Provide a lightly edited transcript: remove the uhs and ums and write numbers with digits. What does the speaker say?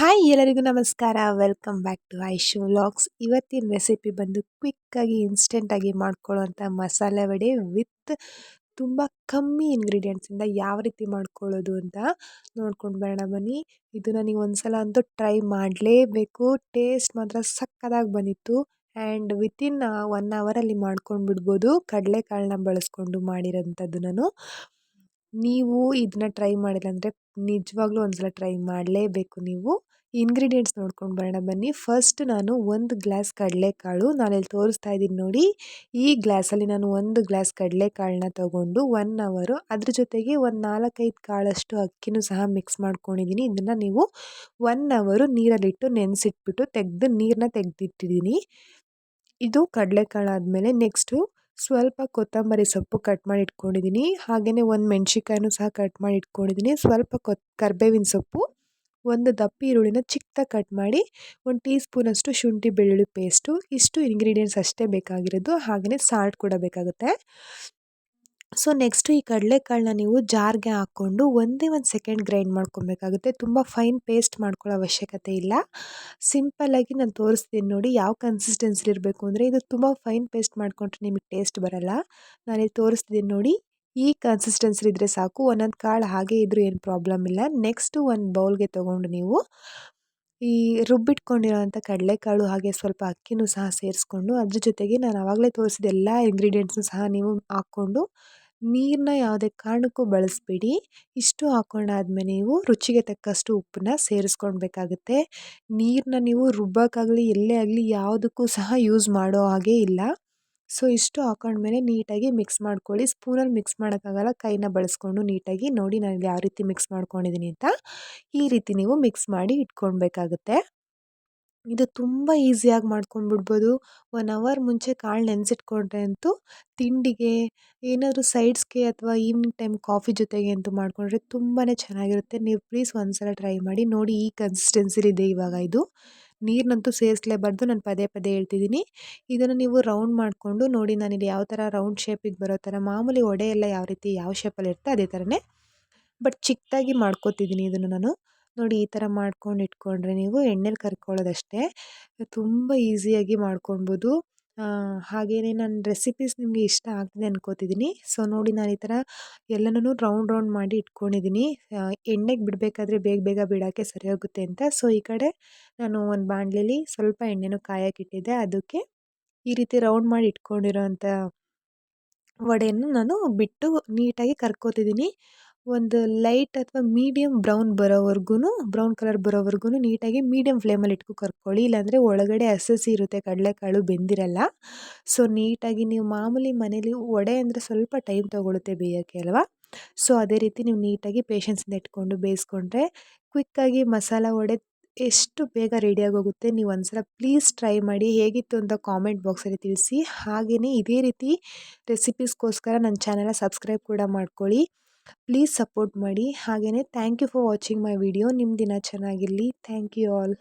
Hi ಎಲ್ಲರಿಗೂ ನಮಸ್ಕಾರ. Welcome back to Aishu vlogs. ಇವತ್ತಿನ ರೆಸಿಪಿ ಬಂದು ಕ್ವಿಕ್ಕಾಗಿ ಇನ್ಸ್ಟೆಂಟಾಗಿ ಮಾಡ್ಕೊಳ್ಳೋವಂಥ ಮಸಾಲೆ ವಡೆ ವಿತ್ ತುಂಬ ಕಮ್ಮಿ ಇಂಗ್ರೀಡಿಯೆಂಟ್ಸಿಂದ ಯಾವ ರೀತಿ ಮಾಡ್ಕೊಳ್ಳೋದು ಅಂತ ನೋಡ್ಕೊಂಡು ಬರೋಣ ಬನ್ನಿ. ಇದನ್ನು ನೀವು ಒಂದ್ಸಲ ಅಂತೂ ಟ್ರೈ ಮಾಡಲೇಬೇಕು. ಟೇಸ್ಟ್ ಮಾತ್ರ ಸಕ್ಕತ್ತಾಗಿ ಬಂದಿತ್ತು ಆ್ಯಂಡ್ ವಿತಿನ್ 1 ಅವರಲ್ಲಿ ಮಾಡ್ಕೊಂಡು ಬಿಡ್ಬೋದು. ಕಡಲೆಕಾಳನ್ನ ಬಳಸ್ಕೊಂಡು ಮಾಡಿರೋಂಥದ್ದು ನಾನು. ನೀವು ಇದನ್ನ ಟ್ರೈ ಮಾಡಿಲ್ಲ ಅಂದರೆ ನಿಜವಾಗ್ಲೂ ಒಂದ್ಸಲ ಟ್ರೈ ಮಾಡಲೇಬೇಕು ನೀವು. ಇಂಗ್ರೀಡಿಯೆಂಟ್ಸ್ ನೋಡ್ಕೊಂಡು ಬರೋಣ ಬನ್ನಿ. ಫಸ್ಟ್ ನಾನು 1 ಗ್ಲಾಸ್ ಕಡಲೆಕಾಳು ನಾನಿಲ್ಲಿ ತೋರಿಸ್ತಾ ಇದ್ದೀನಿ ನೋಡಿ. ಈ ಗ್ಲಾಸಲ್ಲಿ ನಾನು 1 ಗ್ಲಾಸ್ ಕಡಲೆಕಾಳನ್ನ ತೊಗೊಂಡು 1 ಅವರು ಅದ್ರ ಜೊತೆಗೆ ಒಂದು 4-5 ಕಾಳಷ್ಟು ಅಕ್ಕಿನೂ ಸಹ ಮಿಕ್ಸ್ ಮಾಡ್ಕೊಂಡಿದ್ದೀನಿ. ಇದನ್ನು ನೀವು 1 ಅವರು ನೀರಲ್ಲಿಟ್ಟು ನೆನೆಸಿಟ್ಬಿಟ್ಟು ನೀರನ್ನ ತೆಗೆದಿಟ್ಟಿದ್ದೀನಿ. ಇದು ಕಡಲೆಕಾಳು ಆದಮೇಲೆ ನೆಕ್ಸ್ಟು ಸ್ವಲ್ಪ ಕೊತ್ತಂಬರಿ ಸೊಪ್ಪು ಕಟ್ ಮಾಡಿ ಇಟ್ಕೊಂಡಿದ್ದೀನಿ. ಹಾಗೆಯೇ 1 ಮೆಣಸಿನ್ಕಾಯಿನೂ ಸಹ ಕಟ್ ಮಾಡಿ ಇಟ್ಕೊಂಡಿದ್ದೀನಿ. ಸ್ವಲ್ಪ ಕರಿಬೇವಿನ ಸೊಪ್ಪು, 1 ದಪ್ಪ ಈರುಳ್ಳಿನ ಚಿಕ್ಕದಾಗಿ ಕಟ್ ಮಾಡಿ, 1 ಟೀ ಸ್ಪೂನಷ್ಟು ಶುಂಠಿ ಬೆಳ್ಳುಳ್ಳಿ ಪೇಸ್ಟು. ಇಷ್ಟು ಇಂಗ್ರೀಡಿಯೆಂಟ್ಸ್ ಅಷ್ಟೇ ಬೇಕಾಗಿರೋದು. ಹಾಗೆಯೇ ಸಾಲ್ಟ್ ಕೂಡ ಬೇಕಾಗುತ್ತೆ. ಸೊ ನೆಕ್ಸ್ಟು ಈ ಕಡಲೆಕಾಳನ್ನ ನೀವು ಜಾರ್ಗೆ ಹಾಕ್ಕೊಂಡು ಒಂದೇ 1 ಸೆಕೆಂಡ್ ಗ್ರೈಂಡ್ ಮಾಡ್ಕೊಬೇಕಾಗುತ್ತೆ. ತುಂಬ ಫೈನ್ ಪೇಸ್ಟ್ ಮಾಡ್ಕೊಳ್ಳೋ ಅವಶ್ಯಕತೆ ಇಲ್ಲ. ಸಿಂಪಲ್ಲಾಗಿ ನಾನು ತೋರಿಸ್ತೀನಿ ನೋಡಿ ಯಾವ ಕನ್ಸಿಸ್ಟೆನ್ಸಿಲಿ ಇರಬೇಕು ಅಂದರೆ. ಇದು ತುಂಬ ಫೈನ್ ಪೇಸ್ಟ್ ಮಾಡಿಕೊಂಡ್ರೆ ನಿಮಗೆ ಟೇಸ್ಟ್ ಬರೋಲ್ಲ. ನಾನಿಲ್ಲಿ ತೋರಿಸ್ತಿದ್ದೀನಿ ನೋಡಿ, ಈ ಕನ್ಸಿಸ್ಟೆನ್ಸಿಲಿ ಇದ್ದರೆ ಸಾಕು. ಒಂದೊಂದು ಕಾಳು ಹಾಗೆ ಇದ್ದರೂ ಏನು ಪ್ರಾಬ್ಲಮ್ ಇಲ್ಲ. ನೆಕ್ಸ್ಟು ಒಂದು ಬೌಲ್ಗೆ ತೊಗೊಂಡು ನೀವು ಈ ರುಬ್ಬಿಟ್ಕೊಂಡಿರೋಂಥ ಕಡಲೆಕಾಳು ಹಾಗೆ ಸ್ವಲ್ಪ ಅಕ್ಕಿನೂ ಸಹ ಸೇರಿಸ್ಕೊಂಡು ಅದ್ರ ಜೊತೆಗೆ ನಾನು ಆವಾಗಲೇ ತೋರಿಸಿದ ಎಲ್ಲ ಇಂಗ್ರೀಡಿಯೆಂಟ್ಸು ಸಹ ನೀವು ಹಾಕ್ಕೊಂಡು ನೀರನ್ನ ಯಾವುದೇ ಕಾರಣಕ್ಕೂ ಬಳಸಬೇಡಿ. ಇಷ್ಟು ಹಾಕ್ಕೊಂಡಾದ್ಮೇಲೆ ನೀವು ರುಚಿಗೆ ತಕ್ಕಷ್ಟು ಉಪ್ಪನ್ನ ಸೇರಿಸ್ಕೊಳ್ಬೇಕಾಗುತ್ತೆ. ನೀರನ್ನ ನೀವು ರುಬ್ಬೋಕ್ಕಾಗಲಿ ಎಲ್ಲೇ ಆಗಲಿ ಯಾವುದಕ್ಕೂ ಸಹ ಯೂಸ್ ಮಾಡೋ ಹಾಗೆ ಇಲ್ಲ. ಸೊ ಇಷ್ಟು ಹಾಕೊಂಡ್ಮೇಲೆ ನೀಟಾಗಿ ಮಿಕ್ಸ್ ಮಾಡ್ಕೊಳ್ಳಿ. ಸ್ಪೂನಲ್ಲಿ ಮಿಕ್ಸ್ ಮಾಡೋಕ್ಕಾಗಲ್ಲ, ಕೈನ ಬಳಸ್ಕೊಂಡು ನೀಟಾಗಿ ನೋಡಿ ನಾನು ಯಾವ ರೀತಿ ಮಿಕ್ಸ್ ಮಾಡ್ಕೊಂಡಿದ್ದೀನಿ ಅಂತ. ಈ ರೀತಿ ನೀವು ಮಿಕ್ಸ್ ಮಾಡಿ ಇಟ್ಕೊಳ್ಬೇಕಾಗುತ್ತೆ. ಇದು ತುಂಬ ಈಸಿಯಾಗಿ ಮಾಡ್ಕೊಂಡ್ಬಿಡ್ಬೋದು. 1 ಅವರ್ ಮುಂಚೆ ಕಾಳು ನೆನೆಸಿಟ್ಕೊಂಡ್ರೆ ಅಂತೂ ತಿಂಡಿಗೆ ಏನಾದರೂ ಸೈಡ್ಸ್ಗೆ ಅಥವಾ ಈವ್ನಿಂಗ್ ಟೈಮ್ ಕಾಫಿ ಜೊತೆಗೆ ಅಂತೂ ಮಾಡಿಕೊಂಡ್ರೆ ತುಂಬಾ ಚೆನ್ನಾಗಿರುತ್ತೆ. ನೀವು ಪ್ಲೀಸ್ ಒಂದ್ಸಲ ಟ್ರೈ ಮಾಡಿ ನೋಡಿ. ಈ ಕನ್ಸಿಸ್ಟೆನ್ಸಿಲಿದೆ ಇವಾಗ. ಇದು ನೀರನ್ನಂತೂ ಸೇರಿಸಲೇಬಾರ್ದು, ನಾನು ಪದೇ ಪದೇ ಹೇಳ್ತಿದ್ದೀನಿ. ಇದನ್ನು ನೀವು ರೌಂಡ್ ಮಾಡಿಕೊಂಡು ನೋಡಿ, ನಾನಿಲ್ಲಿ ಯಾವ ಥರ ರೌಂಡ್ ಶೇಪಿಗೆ ಬರೋ ಥರ ಮಾಮೂಲಿ ವಡೆ ಎಲ್ಲ ಯಾವ ರೀತಿ ಯಾವ ಶೇಪಲ್ಲಿರುತ್ತೆ ಅದೇ ಥರನೇ, ಬಟ್ ಚಿಕ್ಕದಾಗಿ ಮಾಡ್ಕೋತಿದ್ದೀನಿ ಇದನ್ನು ನಾನು. ನೋಡಿ ಈ ಥರ ಮಾಡ್ಕೊಂಡು ಇಟ್ಕೊಂಡ್ರೆ ನೀವು ಎಣ್ಣೆಲಿ ಕರ್ಕೊಳ್ಳೋದಷ್ಟೇ. ತುಂಬ ಈಸಿಯಾಗಿ ಮಾಡ್ಕೊಳ್ಬೋದು. ಹಾಗೆಯೇ ನನ್ನ ರೆಸಿಪೀಸ್ ನಿಮಗೆ ಇಷ್ಟ ಆಗ್ತಿದೆ ಅನ್ಕೋತಿದ್ದೀನಿ. ಸೊ ನೋಡಿ ನಾನು ಈ ಥರ ಎಲ್ಲನೂ ರೌಂಡ್ ಮಾಡಿ ಇಟ್ಕೊಂಡಿದ್ದೀನಿ. ಎಣ್ಣೆಗೆ ಬಿಡಬೇಕಾದ್ರೆ ಬೇಗ ಬೇಗ ಬಿಡೋಕ್ಕೆ ಸರಿ ಹೋಗುತ್ತೆ ಅಂತ. ಸೊ ಈ ಕಡೆ ನಾನು ಒಂದು ಬಾಣಲೆಯಲ್ಲಿ ಸ್ವಲ್ಪ ಎಣ್ಣೆನೂ ಕಾಯಕ್ಕಿಟ್ಟಿದ್ದೆ. ಅದಕ್ಕೆ ಈ ರೀತಿ ರೌಂಡ್ ಮಾಡಿ ಇಟ್ಕೊಂಡಿರೋಂಥ ವಡೆಯನ್ನು ನಾನು ಬಿಟ್ಟು ನೀಟಾಗಿ ಕರ್ಕೋತಿದ್ದೀನಿ. ಒಂದು ಲೈಟ್ ಅಥವಾ ಮೀಡಿಯಮ್ ಬ್ರೌನ್ ಕಲರ್ ಬರೋವರೆಗೂ ನೀಟಾಗಿ ಮೀಡಿಯಮ್ ಫ್ಲೇಮಲ್ಲಿ ಇಟ್ಕೊ ಕರ್ಕೊಳ್ಳಿ. ಇಲ್ಲಾಂದರೆ ಒಳಗಡೆ ಹಸಿ ಇರುತ್ತೆ, ಕಡಲೆಕಾಳು ಬೆಂದಿರಲ್ಲ. ಸೊ ನೀಟಾಗಿ ನೀವು ಮಾಮೂಲಿ ಮನೇಲಿ ವಡೆ ಅಂದರೆ ಸ್ವಲ್ಪ ಟೈಮ್ ತೊಗೊಳುತ್ತೆ ಬೇಯೋಕ್ಕೆ ಅಲ್ವಾ. ಸೊ ಅದೇ ರೀತಿ ನೀವು ನೀಟಾಗಿ ಪೇಷನ್ಸಿಂದ ಇಟ್ಕೊಂಡು ಬೇಯಿಸ್ಕೊಂಡ್ರೆ ಕ್ವಿಕ್ಕಾಗಿ ಮಸಾಲ ವಡೆ ಎಷ್ಟು ಬೇಗ ರೆಡಿಯಾಗಿ ಹೋಗುತ್ತೆ. ನೀವು ಒಂದ್ಸಲ ಪ್ಲೀಸ್ ಟ್ರೈ ಮಾಡಿ. ಹೇಗಿತ್ತು ಅಂತ ಕಾಮೆಂಟ್ ಬಾಕ್ಸಲ್ಲಿ ತಿಳಿಸಿ. ಹಾಗೆಯೇ ಇದೇ ರೀತಿ ರೆಸಿಪೀಸ್ಗೋಸ್ಕರ ನನ್ನ ಚಾನಲ್ನ ಸಬ್ಸ್ಕ್ರೈಬ್ ಕೂಡ ಮಾಡ್ಕೊಳ್ಳಿ. ಪ್ಲೀಸ್ ಸಪೋರ್ಟ್ ಮಾಡಿ. ಹಾಗೆಯೇ thank you for watching my video. ನಿಮ್ಮ ದಿನ ಚೆನ್ನಾಗಿರಲಿ. Thank you all.